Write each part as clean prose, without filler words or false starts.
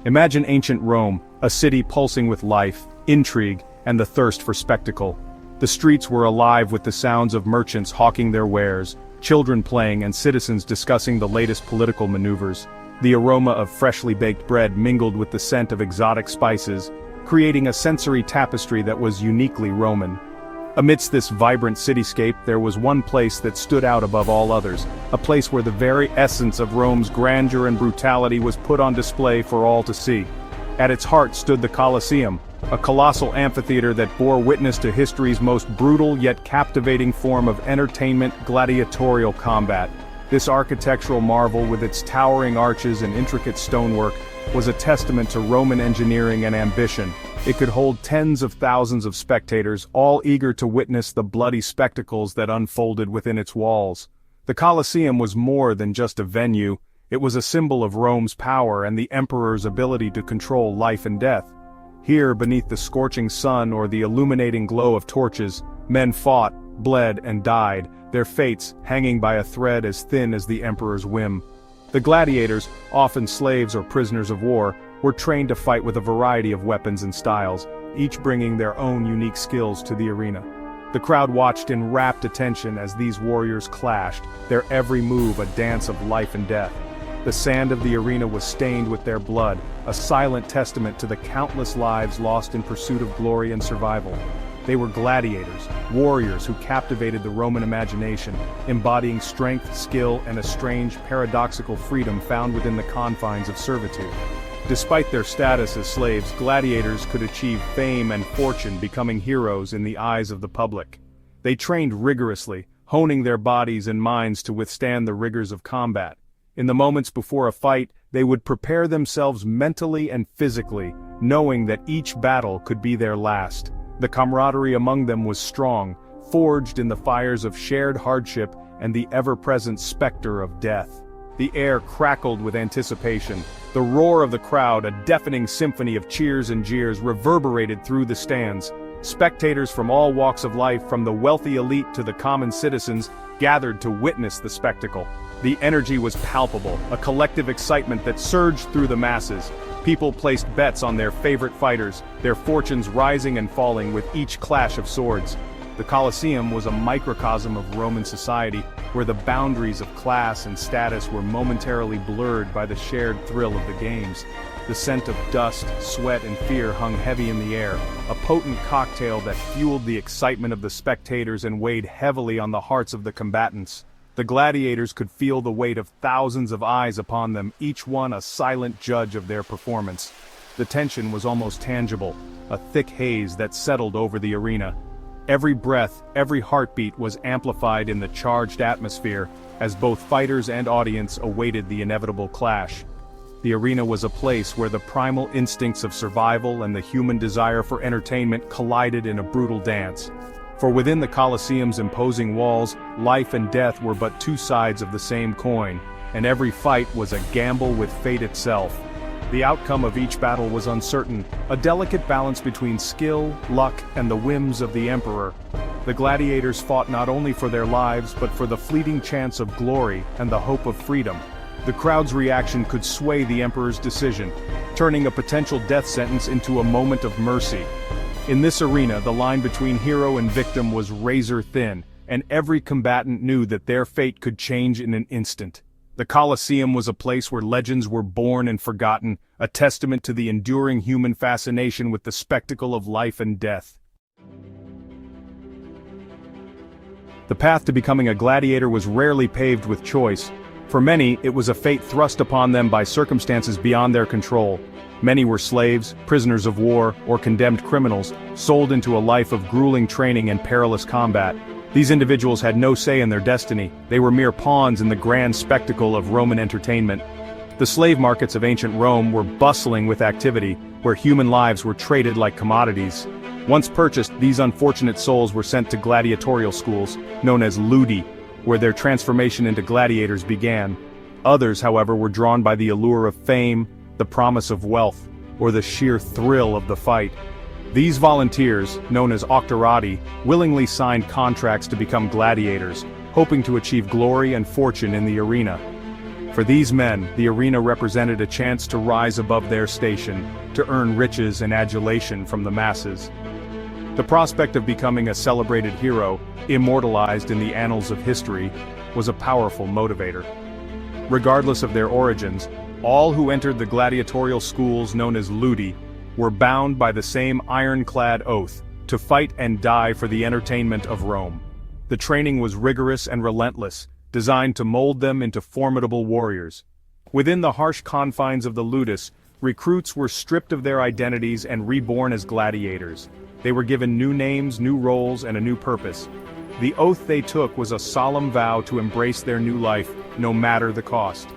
Imagine ancient Rome, a city pulsing with life, intrigue, and the thirst for spectacle. The streets were alive with the sounds of merchants hawking their wares, children playing and citizens discussing the latest political maneuvers. The aroma of freshly baked bread mingled with the scent of exotic spices, creating a sensory tapestry that was uniquely Roman. Amidst this vibrant cityscape, there was one place that stood out above all others, a place where the very essence of Rome's grandeur and brutality was put on display for all to see. At its heart stood the Colosseum, a colossal amphitheater that bore witness to history's most brutal yet captivating form of entertainment, gladiatorial combat. This architectural marvel, with its towering arches and intricate stonework, was a testament to Roman engineering and ambition. It could hold tens of thousands of spectators, all eager to witness the bloody spectacles that unfolded within its walls. The Colosseum was more than just a venue, it was a symbol of Rome's power and the emperor's ability to control life and death. Here, beneath the scorching sun or the illuminating glow of torches, men fought, bled, and died, their fates hanging by a thread as thin as the emperor's whim. The gladiators, often slaves or prisoners of war, were trained to fight with a variety of weapons and styles, each bringing their own unique skills to the arena. The crowd watched in rapt attention as these warriors clashed, their every move a dance of life and death. The sand of the arena was stained with their blood, a silent testament to the countless lives lost in pursuit of glory and survival. They were gladiators, warriors who captivated the Roman imagination, embodying strength, skill, and a strange, paradoxical freedom found within the confines of servitude. Despite their status as slaves, gladiators could achieve fame and fortune, becoming heroes in the eyes of the public. They trained rigorously, honing their bodies and minds to withstand the rigors of combat. In the moments before a fight, they would prepare themselves mentally and physically, knowing that each battle could be their last. The camaraderie among them was strong, forged in the fires of shared hardship and the ever-present specter of death. The air crackled with anticipation. The roar of the crowd, a deafening symphony of cheers and jeers, reverberated through the stands. Spectators from all walks of life, from the wealthy elite to the common citizens, gathered to witness the spectacle. The energy was palpable, a collective excitement that surged through the masses. People placed bets on their favorite fighters, their fortunes rising and falling with each clash of swords. The Colosseum was a microcosm of Roman society, where the boundaries of class and status were momentarily blurred by the shared thrill of the games. The scent of dust, sweat, and fear hung heavy in the air, a potent cocktail that fueled the excitement of the spectators and weighed heavily on the hearts of the combatants. The gladiators could feel the weight of thousands of eyes upon them, each one a silent judge of their performance. The tension was almost tangible, a thick haze that settled over the arena. Every breath, every heartbeat was amplified in the charged atmosphere, as both fighters and audience awaited the inevitable clash. The arena was a place where the primal instincts of survival and the human desire for entertainment collided in a brutal dance. For within the Colosseum's imposing walls, life and death were but two sides of the same coin, and every fight was a gamble with fate itself. The outcome of each battle was uncertain, a delicate balance between skill, luck, and the whims of the emperor. The gladiators fought not only for their lives but for the fleeting chance of glory and the hope of freedom. The crowd's reaction could sway the emperor's decision, turning a potential death sentence into a moment of mercy. In this arena, the line between hero and victim was razor thin, and every combatant knew that their fate could change in an instant. The Colosseum was a place where legends were born and forgotten, a testament to the enduring human fascination with the spectacle of life and death. The path to becoming a gladiator was rarely paved with choice. For many, it was a fate thrust upon them by circumstances beyond their control. Many were slaves, prisoners of war, or condemned criminals, sold into a life of grueling training and perilous combat. These individuals had no say in their destiny, they were mere pawns in the grand spectacle of Roman entertainment. The slave markets of ancient Rome were bustling with activity, where human lives were traded like commodities. Once purchased, these unfortunate souls were sent to gladiatorial schools, known as ludi, where their transformation into gladiators began. Others, however, were drawn by the allure of fame, the promise of wealth, or the sheer thrill of the fight. These volunteers, known as auctorati, willingly signed contracts to become gladiators, hoping to achieve glory and fortune in the arena. For these men, the arena represented a chance to rise above their station, to earn riches and adulation from the masses. The prospect of becoming a celebrated hero, immortalized in the annals of history, was a powerful motivator. Regardless of their origins, all who entered the gladiatorial schools known as ludi were bound by the same ironclad oath, to fight and die for the entertainment of Rome. The training was rigorous and relentless, designed to mold them into formidable warriors. Within the harsh confines of the ludus, recruits were stripped of their identities and reborn as gladiators. They were given new names, new roles, and a new purpose. The oath they took was a solemn vow to embrace their new life, no matter the cost.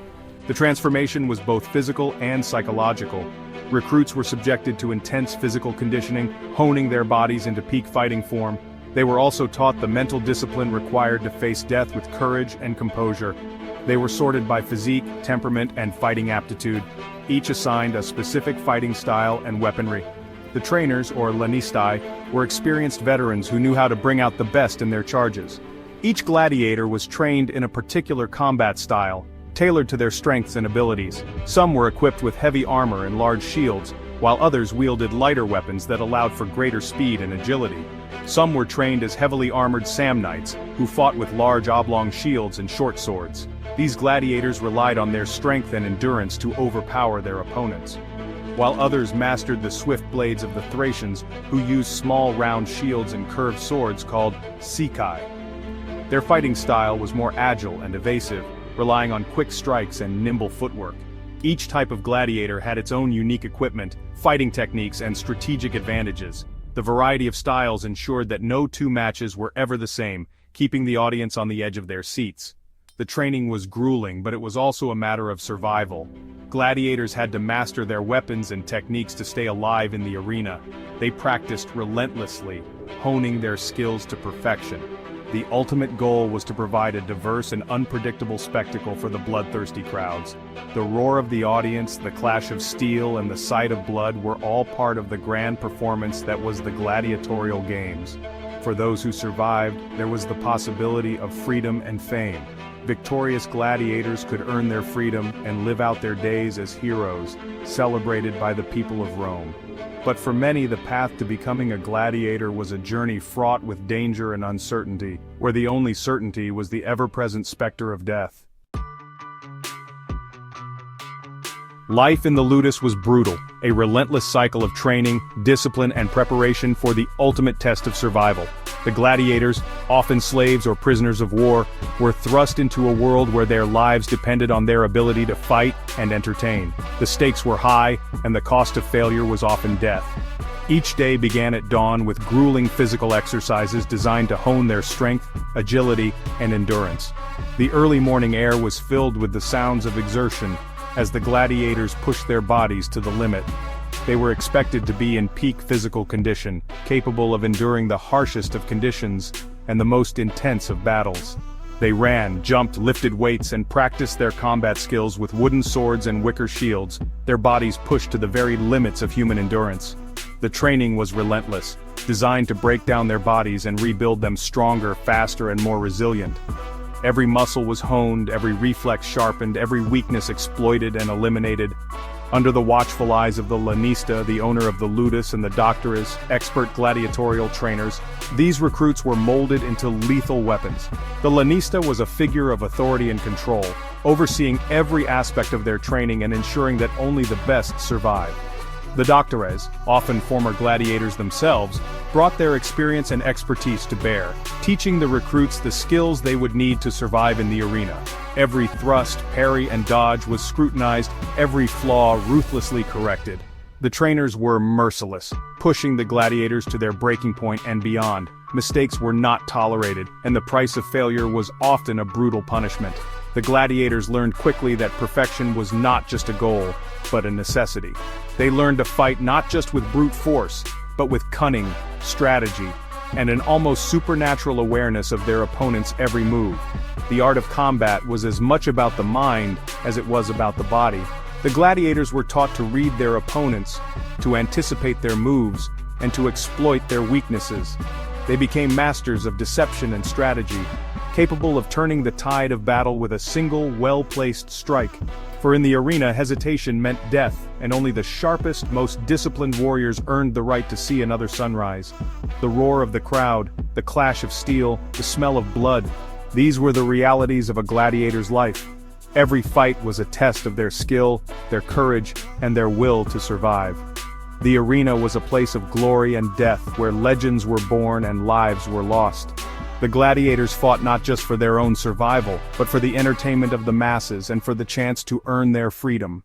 The transformation was both physical and psychological. Recruits were subjected to intense physical conditioning, honing their bodies into peak fighting form. They were also taught the mental discipline required to face death with courage and composure. They were sorted by physique, temperament, and fighting aptitude, each assigned a specific fighting style and weaponry. The trainers, or lanistai, were experienced veterans who knew how to bring out the best in their charges. Each gladiator was trained in a particular combat style, tailored to their strengths and abilities. Some were equipped with heavy armor and large shields, while others wielded lighter weapons that allowed for greater speed and agility. Some were trained as heavily armored Samnites, who fought with large oblong shields and short swords. These gladiators relied on their strength and endurance to overpower their opponents, while others mastered the swift blades of the Thracians, who used small round shields and curved swords called sikai. Their fighting style was more agile and evasive, relying on quick strikes and nimble footwork. Each type of gladiator had its own unique equipment, fighting techniques, and strategic advantages. The variety of styles ensured that no two matches were ever the same, keeping the audience on the edge of their seats. The training was grueling, but it was also a matter of survival. Gladiators had to master their weapons and techniques to stay alive in the arena. They practiced relentlessly, honing their skills to perfection. The ultimate goal was to provide a diverse and unpredictable spectacle for the bloodthirsty crowds. The roar of the audience, the clash of steel, and the sight of blood were all part of the grand performance that was the gladiatorial games. For those who survived, there was the possibility of freedom and fame. Victorious gladiators could earn their freedom and live out their days as heroes, celebrated by the people of Rome. But for many, the path to becoming a gladiator was a journey fraught with danger and uncertainty, where the only certainty was the ever-present specter of death. Life in the ludus was brutal, a relentless cycle of training, discipline, and preparation for the ultimate test of survival. The gladiators, often slaves or prisoners of war, were thrust into a world where their lives depended on their ability to fight and entertain. The stakes were high, and the cost of failure was often death. Each day began at dawn with grueling physical exercises designed to hone their strength, agility, and endurance. The early morning air was filled with the sounds of exertion as the gladiators pushed their bodies to the limit. They were expected to be in peak physical condition, capable of enduring the harshest of conditions and the most intense of battles. They ran, jumped, lifted weights, and practiced their combat skills with wooden swords and wicker shields, their bodies pushed to the very limits of human endurance. The training was relentless, designed to break down their bodies and rebuild them stronger, faster, and more resilient. Every muscle was honed, every reflex sharpened, every weakness exploited and eliminated. Under the watchful eyes of the lanista, the owner of the ludus, and the doctores, expert gladiatorial trainers, these recruits were molded into lethal weapons. The lanista was a figure of authority and control, overseeing every aspect of their training and ensuring that only the best survived. The doctores, often former gladiators themselves, brought their experience and expertise to bear, teaching the recruits the skills they would need to survive in the arena. Every thrust, parry, and dodge was scrutinized, every flaw ruthlessly corrected. The trainers were merciless, pushing the gladiators to their breaking point and beyond. Mistakes were not tolerated, and the price of failure was often a brutal punishment. The gladiators learned quickly that perfection was not just a goal, but a necessity. They learned to fight not just with brute force, but with cunning, strategy, and an almost supernatural awareness of their opponent's every move. The art of combat was as much about the mind as it was about the body. The gladiators were taught to read their opponents, to anticipate their moves, and to exploit their weaknesses. They became masters of deception and strategy, capable of turning the tide of battle with a single, well-placed strike. For in the arena, hesitation meant death, and only the sharpest, most disciplined warriors earned the right to see another sunrise. The roar of the crowd, the clash of steel, the smell of blood, these were the realities of a gladiator's life. Every fight was a test of their skill, their courage, and their will to survive. The arena was a place of glory and death where legends were born and lives were lost. The gladiators fought not just for their own survival, but for the entertainment of the masses and for the chance to earn their freedom.